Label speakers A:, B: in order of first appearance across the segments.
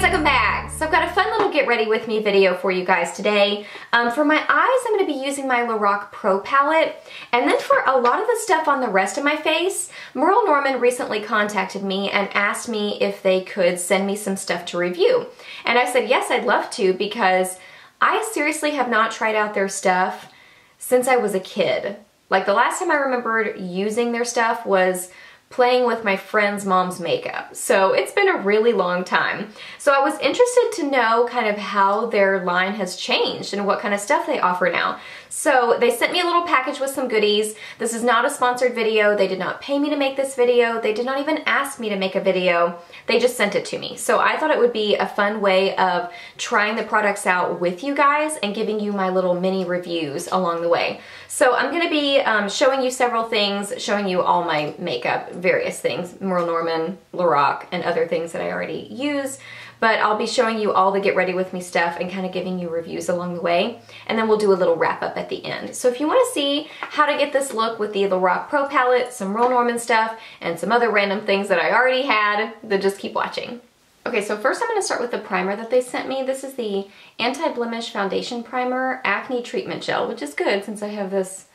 A: guys, welcome back. So I've got a fun little get ready with me video for you guys today. For my eyes, I'm going to be using my Lorac Pro palette. And then for a lot of the stuff on the rest of my face, Merle Norman recently contacted me and asked me if they could send me some stuff to review. And I said, yes, I'd love to, because I seriously have not tried out their stuff since I was a kid. Like, the last time I remembered using their stuff was playing with my friend's mom's makeup. So it's been a really long time. So I was interested to know kind of how their line has changed and what kind of stuff they offer now. So they sent me a little package with some goodies. This is not a sponsored video. They did not pay me to make this video. They did not even ask me to make a video. They just sent it to me. So I thought it would be a fun way of trying the products out with you guys and giving you my little mini reviews along the way. So I'm going to be showing you several things, showing you all my makeup, various things, Merle Norman, Lorac, and other things that I already use. But I'll be showing you all the get ready with me stuff and kind of giving you reviews along the way. And then we'll do a little wrap up at the end. So if you want to see how to get this look with the Lorac Pro palette, some Merle Norman stuff, and some other random things that I already had, then just keep watching. Okay, so first I'm going to start with the primer that they sent me. This is the Anti-Blemish Foundation Primer Acne Treatment Gel, which is good since I have this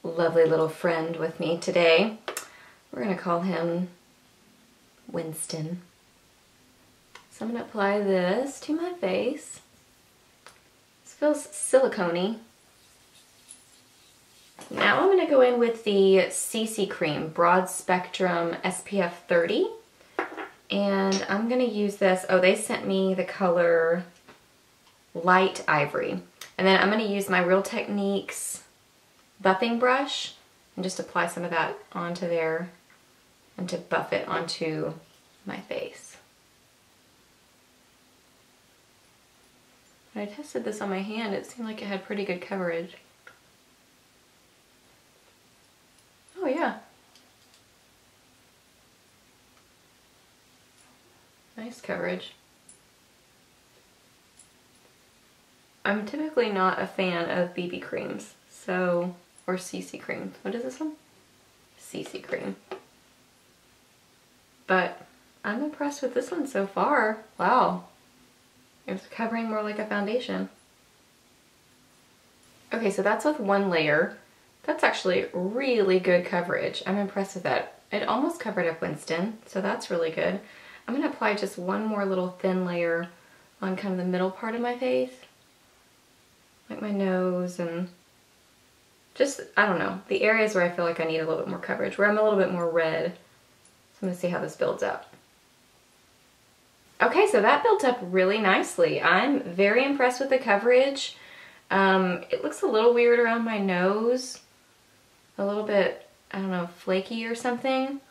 A: lovely little friend with me today. We're going to call him Winston. So I'm going to apply this to my face. This feels silicone-y. Now I'm going to go in with the CC Cream Broad Spectrum SPF 30. And I'm going to use this, oh, they sent me the color Light Ivory. And then I'm going to use my Real Techniques buffing brush and just apply some of that onto there and to buff it onto my face. When I tested this on my hand, it seemed like it had pretty good coverage. Oh yeah. Nice coverage. I'm typically not a fan of BB creams, so, or CC cream. What is this one? CC cream. But I'm impressed with this one so far. Wow. It's covering more like a foundation. Okay, so that's with one layer. That's actually really good coverage. I'm impressed with that. It almost covered up Winston, so that's really good. I'm going to apply just one more little thin layer on kind of the middle part of my face. Like my nose and just, I don't know, the areas where I feel like I need a little bit more coverage, where I'm a little bit more red. So I'm going to see how this builds up. Okay, so that built up really nicely. I'm very impressed with the coverage. It looks a little weird around my nose. A little bit, I don't know, flaky or something.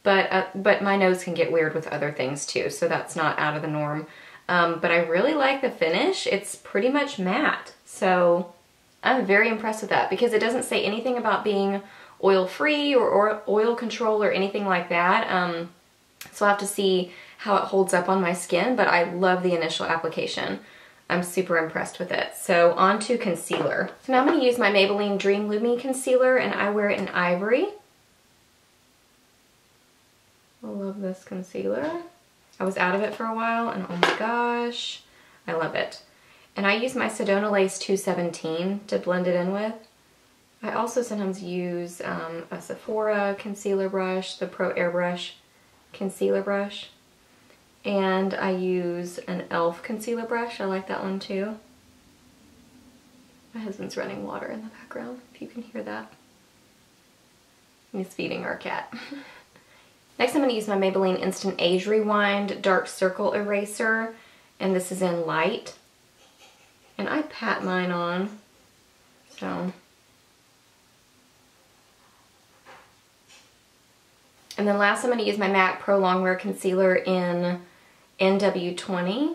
A: But my nose can get weird with other things too, so that's not out of the norm. But I really like the finish. It's pretty much matte, so I'm very impressed with that because it doesn't say anything about being oil-free or oil control or anything like that. So I'll have to see how it holds up on my skin, but I love the initial application. I'm super impressed with it. So on to concealer. So now I'm going to use my Maybelline Dream Lumi concealer, and I wear it in Ivory. I love this concealer. I was out of it for a while and oh my gosh, I love it. And I use my Sedona Lace 217 to blend it in with. I also sometimes use a Sephora concealer brush, the Pro Airbrush concealer brush. And I use an e.l.f. concealer brush. I like that one too. My husband's running water in the background, if you can hear that. He's feeding our cat. Next, I'm going to use my Maybelline Instant Age Rewind Dark Circle Eraser, and this is in Light. And I pat mine on, so. And then last, I'm going to use my MAC Pro Longwear Concealer in NW20.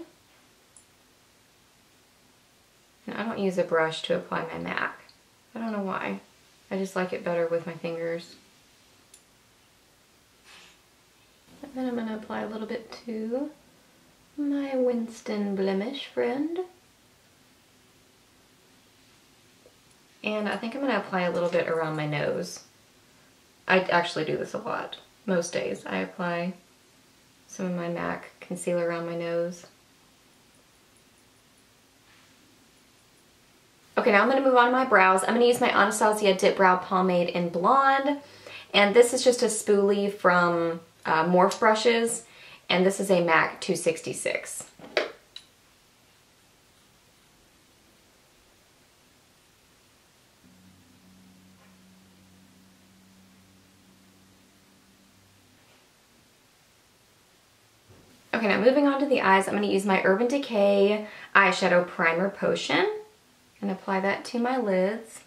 A: And I don't use a brush to apply my MAC. I don't know why. I just like it better with my fingers. And then I'm going to apply a little bit to my Winston Blemish friend. And I think I'm going to apply a little bit around my nose. I actually do this a lot. Most days I apply some of my MAC concealer around my nose. Okay, now I'm going to move on to my brows. I'm going to use my Anastasia Dip Brow Pomade in Blonde. And this is just a spoolie from Morphe brushes. And this is a MAC 266. Okay, now moving on to the eyes, I'm going to use my Urban Decay Eyeshadow Primer Potion and apply that to my lids.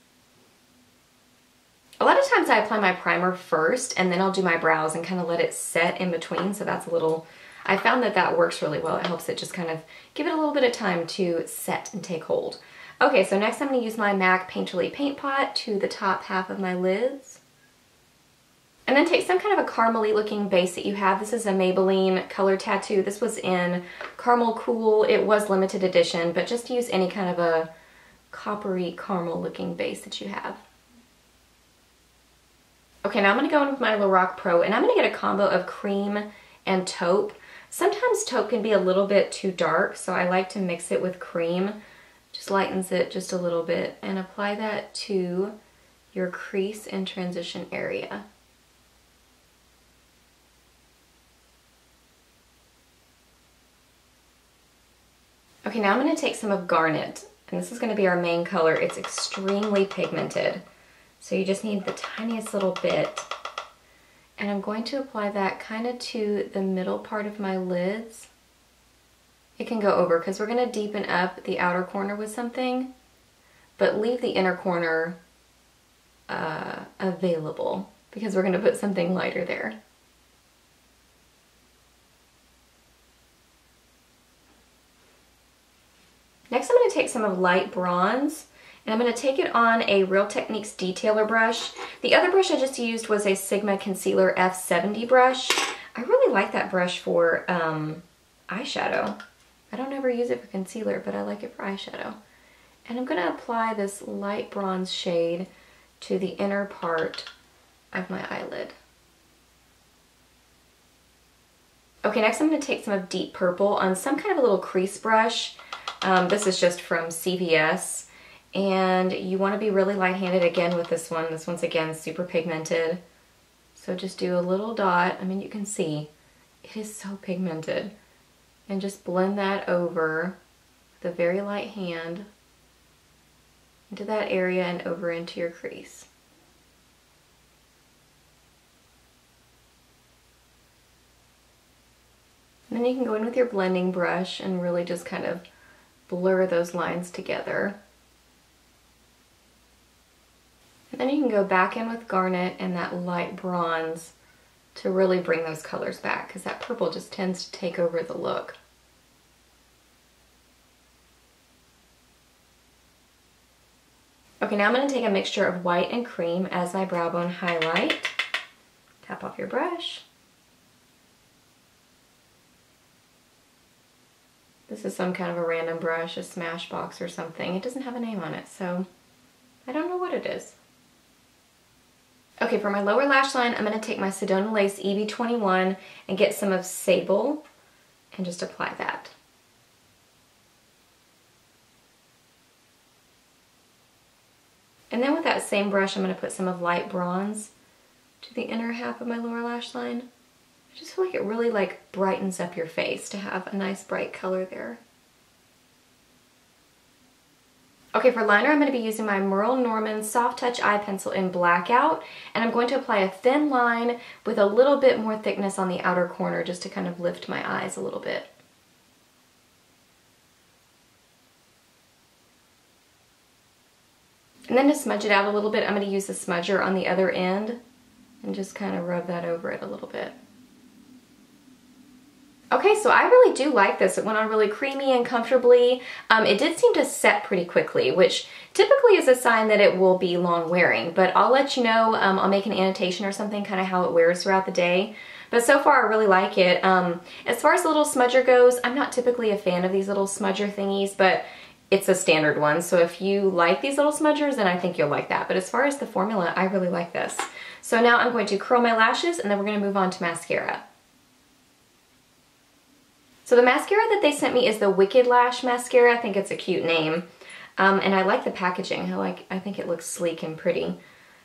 A: A lot of times I apply my primer first and then I'll do my brows and kind of let it set in between, so that's a little, I found that that works really well. It helps it just kind of give it a little bit of time to set and take hold. Okay, so next I'm going to use my MAC Painterly Paint Pot to the top half of my lids. And then take some kind of a caramel-y looking base that you have. This is a Maybelline Color Tattoo. This was in Caramel Cool. It was limited edition, but just use any kind of a coppery caramel looking base that you have. Okay, now I'm going to go in with my Lorac Pro, and I'm going to get a combo of cream and taupe. Sometimes taupe can be a little bit too dark, so I like to mix it with cream. Just lightens it just a little bit, and apply that to your crease and transition area. Okay, now I'm going to take some of Garnet, and this is going to be our main color. It's extremely pigmented, so you just need the tiniest little bit. And I'm going to apply that kind of to the middle part of my lids. It can go over because we're going to deepen up the outer corner with something, but leave the inner corner available because we're going to put something lighter there. Next, I'm going to take some of light bronze, and I'm going to take it on a Real Techniques detailer brush. The other brush I just used was a Sigma Concealer F70 brush. I really like that brush for eyeshadow. I don't ever use it for concealer, but I like it for eyeshadow. And I'm going to apply this light bronze shade to the inner part of my eyelid. Okay, next I'm going to take some of Deep Purple on some kind of a little crease brush. This is just from CVS, and you want to be really light-handed again with this one. This one's again super pigmented, so just do a little dot. I mean, you can see it is so pigmented, and just blend that over with a very light hand into that area and over into your crease. And then you can go in with your blending brush and really just kind of blur those lines together. And then you can go back in with Garnet and that light bronze to really bring those colors back, because that purple just tends to take over the look. Okay, now I'm going to take a mixture of white and cream as my brow bone highlight. Tap off your brush. This is some kind of a random brush, a Smashbox or something. It doesn't have a name on it, so I don't know what it is. Okay, for my lower lash line, I'm going to take my Sedona Lace EB21 and get some of Sable and just apply that. And then with that same brush, I'm going to put some of light bronze to the inner half of my lower lash line. I just feel like it really brightens up your face to have a nice bright color there. Okay, for liner, I'm going to be using my Merle Norman Soft Touch Eye Pencil in Blackout, and I'm going to apply a thin line with a little bit more thickness on the outer corner just to kind of lift my eyes a little bit. And then to smudge it out a little bit, I'm going to use the smudger on the other end and just kind of rub that over it a little bit. Okay, so I really do like this. It went on really creamy and comfortably. It did seem to set pretty quickly, which typically is a sign that it will be long wearing, but I'll let you know. I'll make an annotation or something, kind of how it wears throughout the day. But so far, I really like it. As far as the little smudger goes, I'm not typically a fan of these little smudger thingies, but it's a standard one. So if you like these little smudgers, then I think you'll like that. But as far as the formula, I really like this. So now I'm going to curl my lashes, and then we're going to move on to mascara. So the mascara that they sent me is the Wicked Lash Mascara. I think it's a cute name. And I like the packaging. I think it looks sleek and pretty.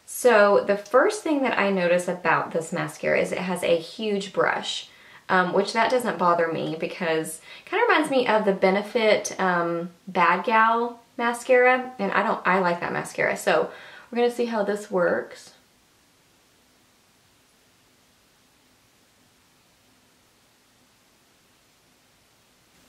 A: So the first thing that I notice about this mascara is it has a huge brush, which that doesn't bother me because it kind of reminds me of the Benefit Bad Gal mascara, and I like that mascara. So we're gonna see how this works.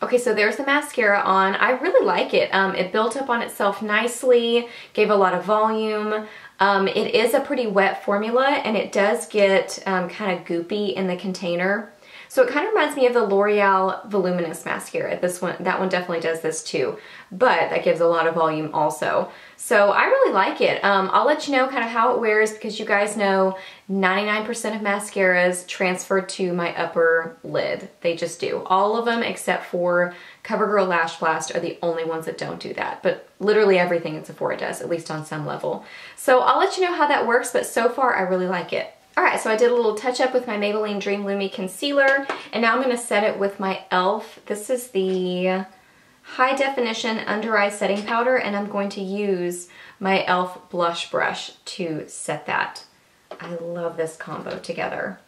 A: Okay, so there's the mascara on. I really like it. It built up on itself nicely, gave a lot of volume. It is a pretty wet formula, and it does get kind of goopy in the container. So it kind of reminds me of the L'Oreal Voluminous Mascara. That one definitely does this too, but that gives a lot of volume also. So I really like it. I'll let you know kind of how it wears because you guys know 99% of mascaras transfer to my upper lid. They just do. All of them except for CoverGirl Lash Blast are the only ones that don't do that. But literally everything in Sephora does, at least on some level. So I'll let you know how that works, but so far I really like it. Alright, so I did a little touch up with my Maybelline Dream Lumi Concealer, and now I'm going to set it with my e.l.f. This is the High Definition Under Eye Setting Powder, and I'm going to use my e.l.f. blush brush to set that. I love this combo together.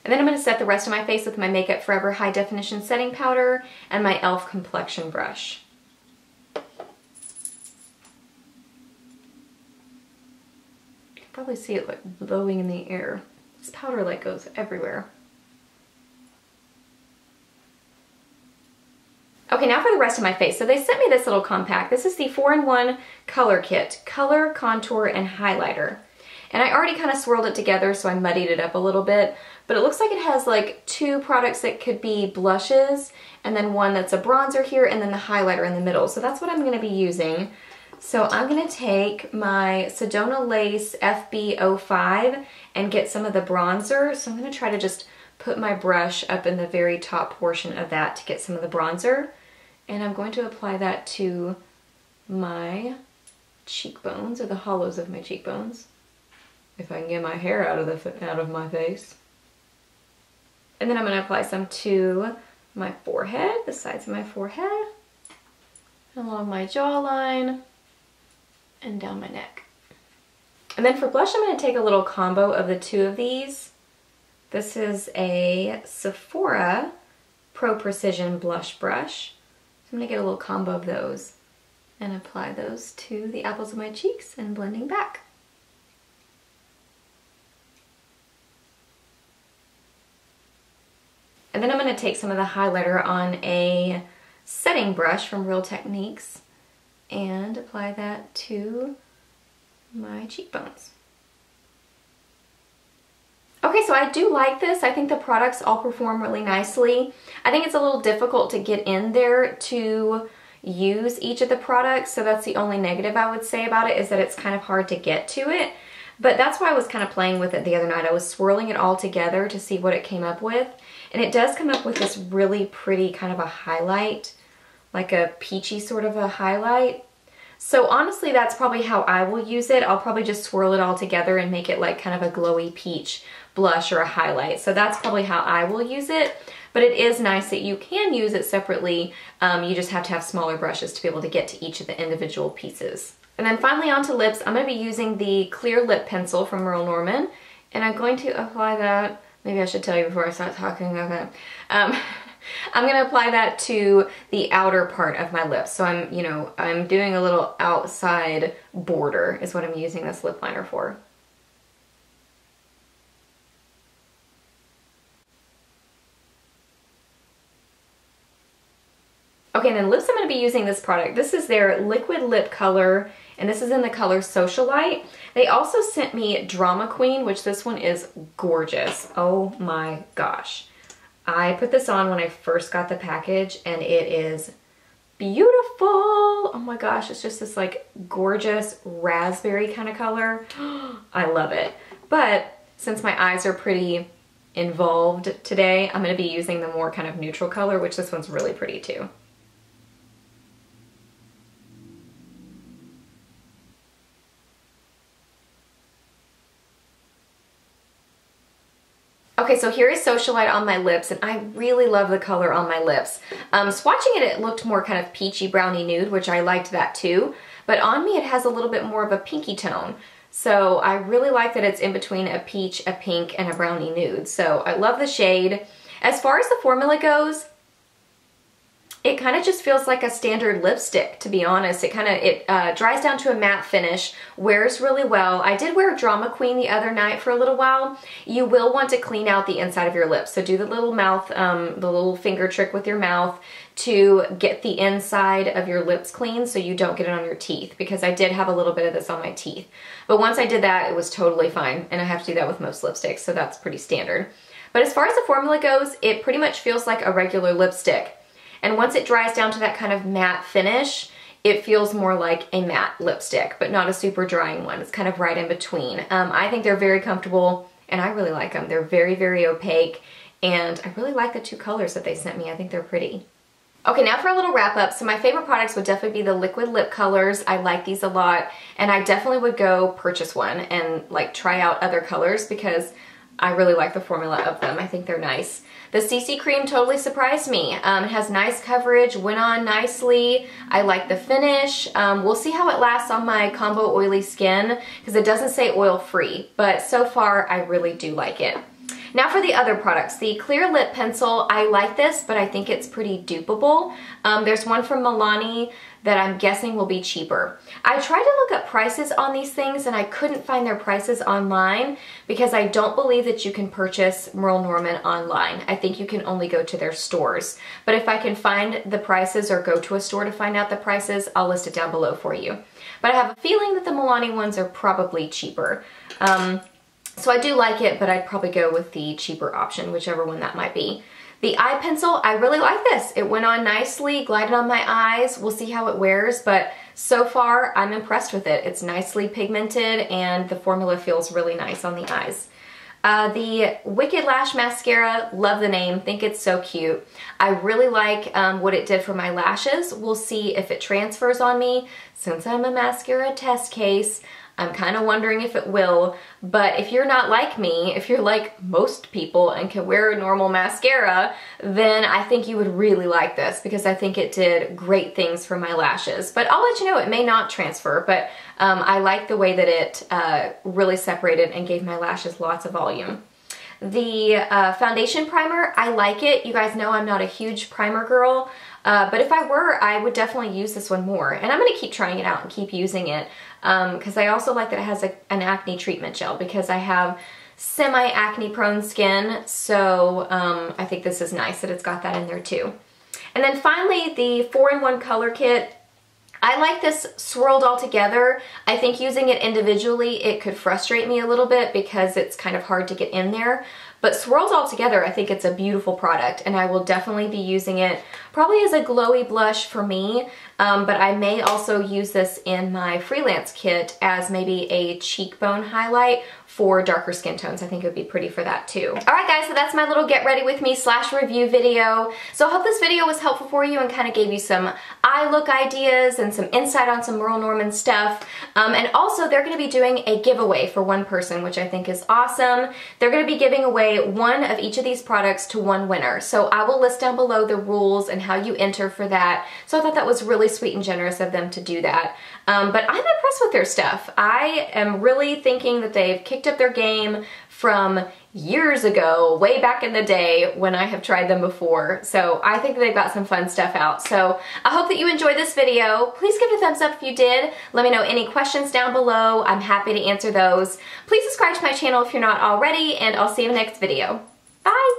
A: And then I'm going to set the rest of my face with my Makeup Forever High Definition Setting Powder and my e.l.f. Complexion Brush. Probably see it like blowing in the air. This powder like goes everywhere. Okay, now for the rest of my face. So they sent me this little compact. This is the 4-in-1 Color Kit, Color, Contour, and Highlighter. And I already kind of swirled it together, so I muddied it up a little bit. But it looks like it has like 2 products that could be blushes, and then one that's a bronzer here, and then the highlighter in the middle. So that's what I'm gonna be using. So I'm going to take my Sedona Lace FB05 and get some of the bronzer. So I'm going to try to just put my brush up in the very top portion of that to get some of the bronzer. And I'm going to apply that to my cheekbones, or the hollows of my cheekbones, if I can get my hair out of my face. And then I'm going to apply some to my forehead, the sides of my forehead, along my jawline, and down my neck. And then for blush, I'm going to take a little combo of the 2 of these. This is a Sephora Pro Precision blush brush. So I'm going to get a little combo of those and apply those to the apples of my cheeks and blending back. And then I'm going to take some of the highlighter on a setting brush from Real Techniques and apply that to my cheekbones. Okay, so I do like this. I think the products all perform really nicely. I think it's a little difficult to get in there to use each of the products, so that's the only negative I would say about it, is that it's kind of hard to get to it. But that's why I was kind of playing with it the other night. I was swirling it all together to see what it came up with. And it does come up with this really pretty kind of a highlight, like a peachy sort of a highlight. So honestly, that's probably how I will use it. I'll probably just swirl it all together and make it like kind of a glowy peach blush or a highlight. So that's probably how I will use it. But it is nice that you can use it separately. You just have to have smaller brushes to be able to get to each of the individual pieces. And then finally onto lips, I'm going to be using the clear lip pencil from Merle Norman. And I'm going to apply that, maybe I should tell you before I start talking, okay. I'm going to apply that to the outer part of my lips. So I'm doing a little outside border is what I'm using this lip liner for. Okay, and then lips, I'm going to be using this product. This is their liquid lip color, and this is in the color Socialite. They also sent me Drama Queen, which this one is gorgeous. Oh my gosh. I put this on when I first got the package, and it is beautiful. Oh my gosh, it's just this like gorgeous raspberry kind of color. I love it. But since my eyes are pretty involved today, I'm going to be using the more kind of neutral color, which this one's really pretty too. Okay, so here is Socialite on my lips, and I really love the color on my lips. Swatching it, it looked more kind of peachy browny nude, which I liked that too. But on me, it has a little bit more of a pinky tone. So I really like that it's in between a peach, a pink, and a brownie nude. So I love the shade. As far as the formula goes, it kind of just feels like a standard lipstick, to be honest. It dries down to a matte finish, wears really well. I did wear Drama Queen the other night for a little while. You will want to clean out the inside of your lips. So do the little mouth, the little finger trick with your mouth to get the inside of your lips clean so you don't get it on your teeth, because I did have a little bit of this on my teeth. But once I did that, it was totally fine, and I have to do that with most lipsticks, so that's pretty standard. But as far as the formula goes, it pretty much feels like a regular lipstick. And once it dries down to that kind of matte finish, it feels more like a matte lipstick, but not a super drying one. It's kind of right in between. I think they're very comfortable, and I really like them. They're very, very opaque, and I really like the two colors that they sent me. I think they're pretty. Okay, now for a little wrap up. So my favorite products would definitely be the liquid lip colors. I like these a lot, and I definitely would go purchase one and like try out other colors because I really like the formula of them. I think they're nice. The CC cream totally surprised me. It has nice coverage, went on nicely. I like the finish. We'll see how it lasts on my combo oily skin because it doesn't say oil free, but so far I really do like it. Now for the other products, the clear lip pencil, I like this, but I think it's pretty dupeable. There's one from Milani that I'm guessing will be cheaper. I tried to look up prices on these things and I couldn't find their prices online because I don't believe that you can purchase Merle Norman online. I think you can only go to their stores. But if I can find the prices or go to a store to find out the prices, I'll list it down below for you. But I have a feeling that the Milani ones are probably cheaper. So I do like it, but I'd probably go with the cheaper option, whichever one that might be. The eye pencil, I really like this. It went on nicely, glided on my eyes. We'll see how it wears, but so far I'm impressed with it. It's nicely pigmented and the formula feels really nice on the eyes. The Wicked Lash Mascara, love the name, think it's so cute. I really like what it did for my lashes. We'll see if it transfers on me. Since I'm a mascara test case, I'm kind of wondering if it will, but if you're not like me, if you're like most people and can wear a normal mascara, then I think you would really like this because I think it did great things for my lashes. But I'll let you know, it may not transfer, but I like the way that it really separated and gave my lashes lots of volume. The foundation primer, I like it. You guys know I'm not a huge primer girl, but if I were, I would definitely use this one more. And I'm going to keep trying it out and keep using it because I also like that it has an acne treatment gel because I have semi-acne prone skin, so I think this is nice that it's got that in there too. And then finally, the 4-in-1 color kit. I like this swirled all together. I think using it individually, it could frustrate me a little bit because it's kind of hard to get in there. But swirled all together, I think it's a beautiful product and I will definitely be using it probably as a glowy blush for me, but I may also use this in my freelance kit as maybe a cheekbone highlight for darker skin tones. I think it would be pretty for that too. Alright guys, so that's my little get ready with me / review video. So I hope this video was helpful for you and kind of gave you some eye look ideas and some insight on some Merle Norman stuff. And also they're going to be doing a giveaway for one person, which I think is awesome. They're going to be giving away one of each of these products to one winner. So I will list down below the rules and how you enter for that. So I thought that was really sweet and generous of them to do that. But I'm impressed with their stuff. I am really thinking that they've kicked up their game from years ago, way back in the day when I have tried them before. So I think they've got some fun stuff out. So I hope that you enjoyed this video. Please give it a thumbs up if you did. Let me know any questions down below. I'm happy to answer those. Please subscribe to my channel if you're not already, and I'll see you in the next video. Bye!